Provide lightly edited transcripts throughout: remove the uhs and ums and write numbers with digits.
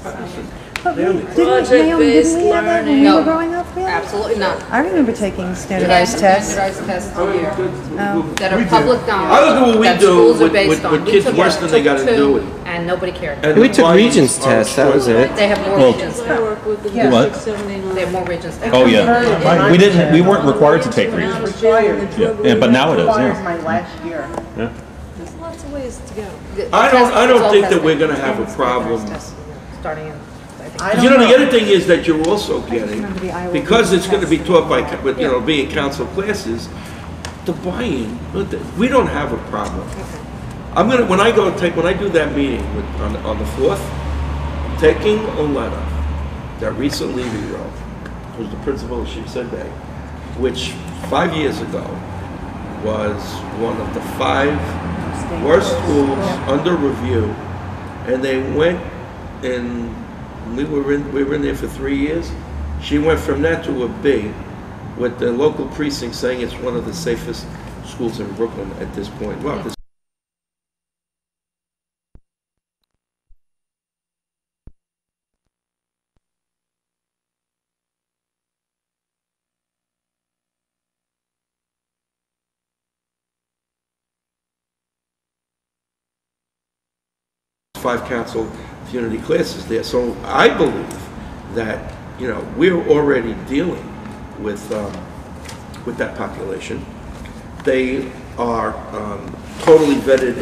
But Naomi, Project-based didn't we have that when learning. we No. were growing up? Really? Absolutely not. I remember taking standardized tests. Standardized tests a year Oh. that are public knowledge. I look at what we that do schools are with based on. We kids took worse than they got to two, do it. and nobody cared. And We the took findings Regents are tests, that was it. They have more Well, regions I now. work with the Yeah. What? District 79. They have more regions now. Oh yeah. We weren't required to take Regents. Required. Yeah, but now it is. Yeah. my last year. Yeah. There's lots of ways to go. I don't think that we're gonna have a problem. Starting in, I I think. You know, don't the other thing is that you're also getting, remember the Iowa because it's gonna be test. taught by, you know, being council classes, the buy-in, we don't have a problem. I'm gonna, when I do that meeting on the 4th, I'm taking a letter that Risa Levy wrote, who's the principal of Sheepshead Bay, which 5 years ago was one of the 5 worst schools under review, and they went and we were in there for 3 years. She went from that to a B, with the local precinct saying it's one of the safest schools in Brooklyn at this point. Well, this five council of unity classes there. So I believe that, you know, we're already dealing with that population. They are totally vetted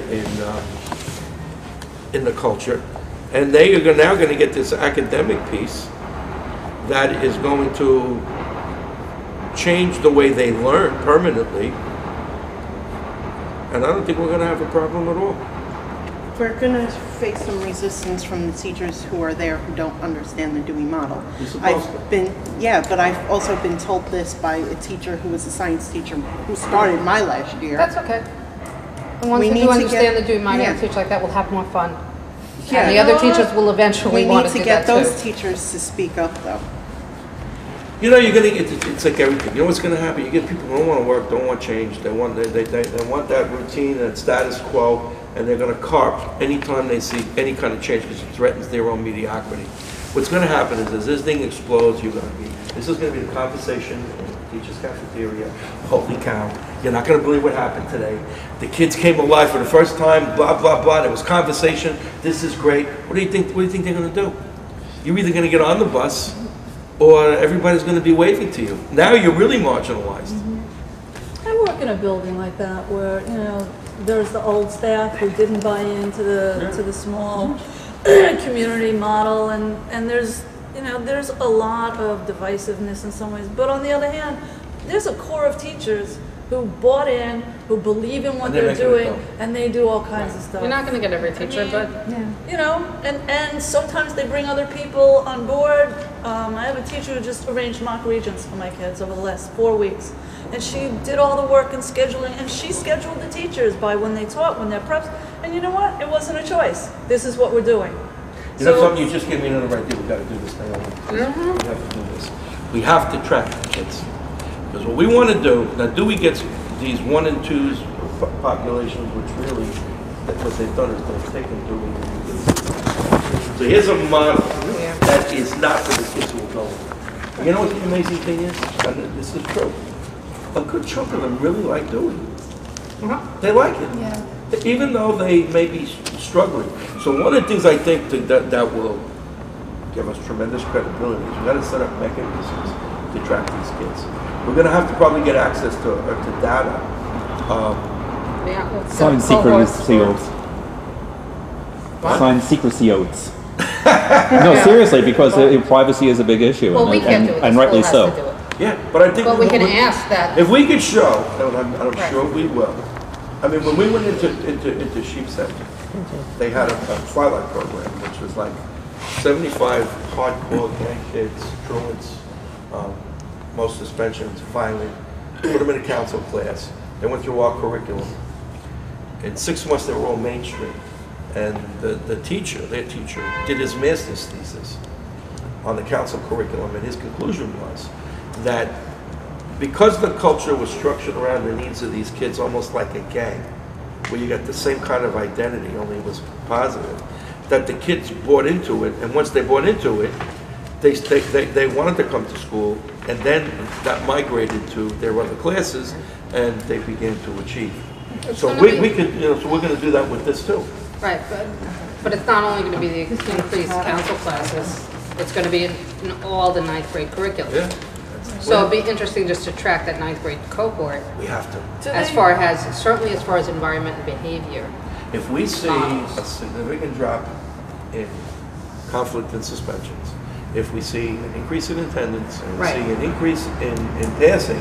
in the culture, and they are now going to get this academic piece that is going to change the way they learn permanently. And I don't think we're going to have a problem at all. We're going to face some resistance from the teachers who are there who don't understand the Dewey model. You're supposed to. But I've also been told this by a teacher who was a science teacher who started my last year. That's okay. The ones We who need do to understand get- the Dewey model yeah. and teach like that will have more fun. Yeah. And the other teachers will eventually We want need to to do that get those too. teachers to speak up, though. You know, you're gonna get, it's like everything. You know what's gonna happen? You get people who don't want to work, don't want change. They want that routine and status quo, and they're gonna carp anytime they see any kind of change because it threatens their own mediocrity. What's gonna happen is as this thing explodes, this is gonna be the conversation in the teacher's cafeteria. Holy cow, you're not gonna believe what happened today. The kids came alive for the first time, blah, blah, blah. There was conversation. This is great. What do you think they're gonna do? You're either gonna get on the bus or everybody's going to be waving to you. Now you're really marginalized. I work in a building like that where, you know, there's the old staff who didn't buy into the small community model, and there's, you know, there's a lot of divisiveness in some ways. But on the other hand, there's a core of teachers who bought in, who believe in what And they're they're making it doing, go. and they do all kinds of stuff. You're not going to get every teacher, but You know, and sometimes they bring other people on board. I have a teacher who just arranged mock regents for my kids over the last 4 weeks. And she did all the work and scheduling, and she scheduled the teachers by when they taught, when they're preps. And you know what? It wasn't a choice. This is what we're doing. You know something, you just gave me another idea. We got to do this thing. We have to do this. We have to track the kids. Because what we want to do, now Dewey gets these 1 and 2s populations, which really, what they've done is they've taken Dewey and so here's a model that is not for the kids who will go. You know what the amazing thing is? And this is true. A good chunk of them really like Dewey. They like it. Yeah. Even though they may be struggling. So one of the things I think that will give us tremendous credibility is we've got to set up mechanisms to track these kids. We're going to have to probably get access to data. Sign secrecy oaths. Sign secrecy oaths. No, seriously, because privacy is a big issue, well, we can't do it. and The rightly school so. has to do it. Yeah, but I think But we can ask that. if we could show, and I'm Right. sure we will. I mean, when we went into Sheepshead, they had a twilight program, which was like 75 hardcore gang kids, truants, most suspensions, finally. Put them in a council class. They went through our curriculum. In 6 months, they were all mainstream. And their teacher, did his master's thesis on the council curriculum, and his conclusion was that because the culture was structured around the needs of these kids, almost like a gang, where you got the same kind of identity, only it was positive, that the kids bought into it, and once they bought into it, they wanted to come to school, and then that migrated to their other classes, and they began to achieve. So we could, so we're going to do that with this too. Right, but it's not only going to be the increased council classes, it's going to be in all the 9th grade curriculum. Yeah. So it'd be interesting just to track that 9th grade cohort We have to. as far as, certainly as far as environment and behavior. If we see a significant drop in conflict and suspensions, if we see an increase in attendance, and we Right. see an increase in passing,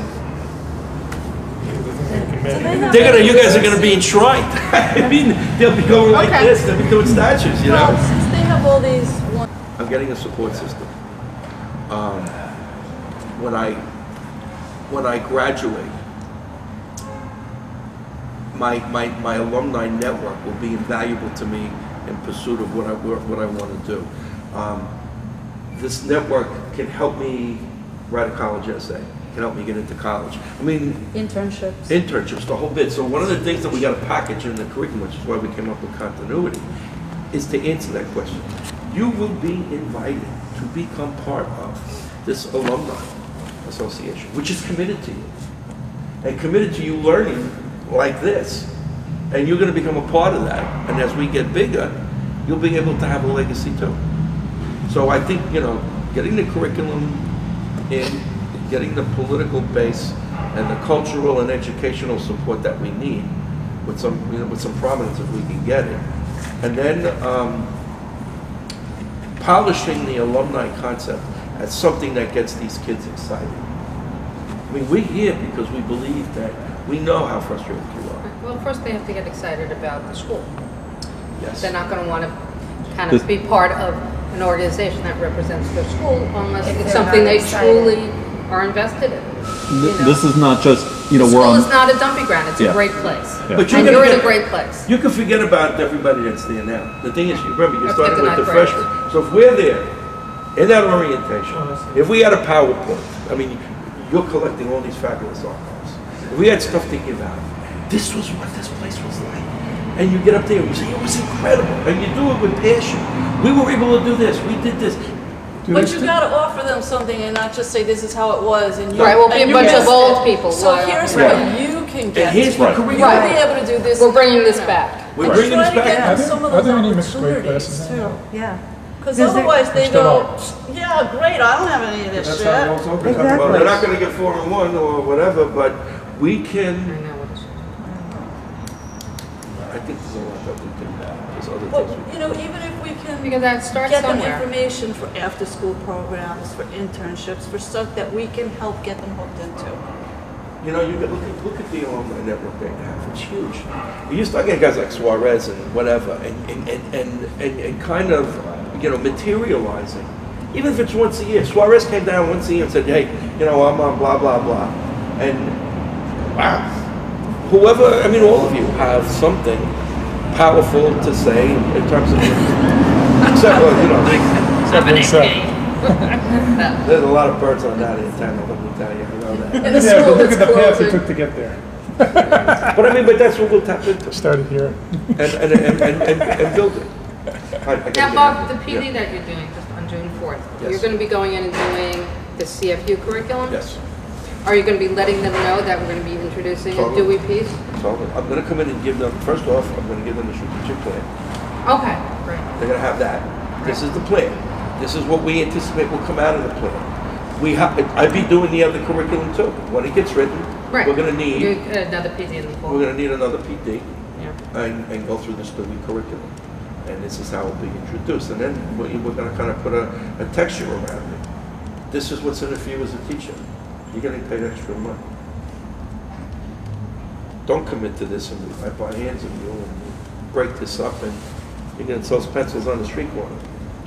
you guys are gonna be enshrined. I mean, they'll be going like Okay. this, they'll be doing statues, you know? Well, since they have all these I'm getting a support system. When I graduate, my alumni network will be invaluable to me in pursuit of what I want to do. This network can help me write a college essay, can help me get into college. I mean, internships, the whole bit. So one of the things that we got to package in the curriculum, which is why we came up with continuity, is to answer that question. You will be invited to become part of this alumni association, which is committed to you, and committed to you learning like this. And you're going to become a part of that. And as we get bigger, you'll be able to have a legacy too. So I think, getting the curriculum in, getting the political base and the cultural and educational support that we need, with some prominence if we can get it, and then polishing the alumni concept as something that gets these kids excited. I mean, we're here because we believe that we know how frustrated you are. Well, first they have to get excited about the school. Yes. They're not going to want to kind of be part of an organization that represents their school unless it's something they truly are invested in. This is not just, we're School on. is not a dumping ground. It's a great place. Yeah. But And you're in a great place. You can forget about everybody that's there now. The thing is, remember, you're Let's starting get with to the ninth freshmen. So if we're there, in that orientation, if we had a PowerPoint, I mean, you're collecting all these fabulous archives. If we had stuff to give out, this was what this place was like. And you get up there and you say, it was incredible. And you do it with passion. We were able to do this, we did this. But you got to offer them something and not just say this is how it was. And Right, we'll be and a you bunch of missed old it. people. So Right. here's Right. what you can get. And here's the Right. curriculum. You'll be able to do this. We're bringing this back. We're And bringing try this to get back. them some of those Are there any mixed grade opportunities classes too. now? Yeah. Because Is there- otherwise they Still go, don't. yeah, great, I don't have any of this That's shit. how most open Exactly. Well, they're not gonna get 4 and 1 or whatever, but we I can, know what it's. I think there's a lot that we can, there's other But, things we can. even if we can Because that starts get them somewhere. information for after-school programs, for internships, for stuff that we can help get them hooked into. You can look at the alumni network they have. It's huge. You start getting guys like Suarez and whatever, and kind of, materializing. Even if it's once a year. Suarez came down once a year and said, hey, I'm on blah, blah, blah. And wow. All of you have something powerful to say in terms of, except, there's a lot of birds on that antenna, let me tell you, I know that. In the Yeah, school but look that's at the path it closing. took to get there. But that's what we'll tap into Started here. and build it. I gotta Now, get Bob, out the of PD here. that you're doing just on June 4th, Yes. you're going to be going in and doing the CFU curriculum? Yes. Are you going to be letting them know that we're going to be introducing a Totally. Dewey piece? So I'm going to come in and give them, first off, I'm going to give them the strategic plan. Okay, great. They're going to have that. This is the plan. This is what we anticipate will come out of the plan. I'd be doing the other curriculum too. When it gets written, Right. we're going to You- need, Another PD in the fall. we're going to need another PD Yeah. and go through this Dewey curriculum. And this is how it will be introduced. And then we're going to kind of put a texture around it. This is what's in it for you as a teacher. You're getting paid extra money. Don't commit to this and we wipe our hands of you and break this up and you're going to sell pencils on the street corner,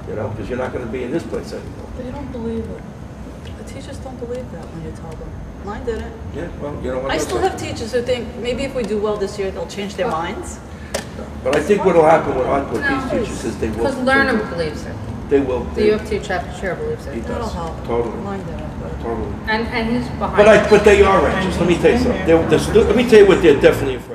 because you're not going to be in this place anymore. They don't believe it. The teachers don't believe that when you tell them. Mine didn't. Yeah, well, you know what? I still have teachers who think maybe if we do well this year, they'll change their minds. But I think what will happen with No, these teachers is they will. Because Learner believes it. They will. The U of T chapter chair believes He it. That'll does. help. Totally. Mine didn't, but. Totally. And he's behind it. But they are anxious. Let me tell you something. Let me tell you what they're definitely afraid of.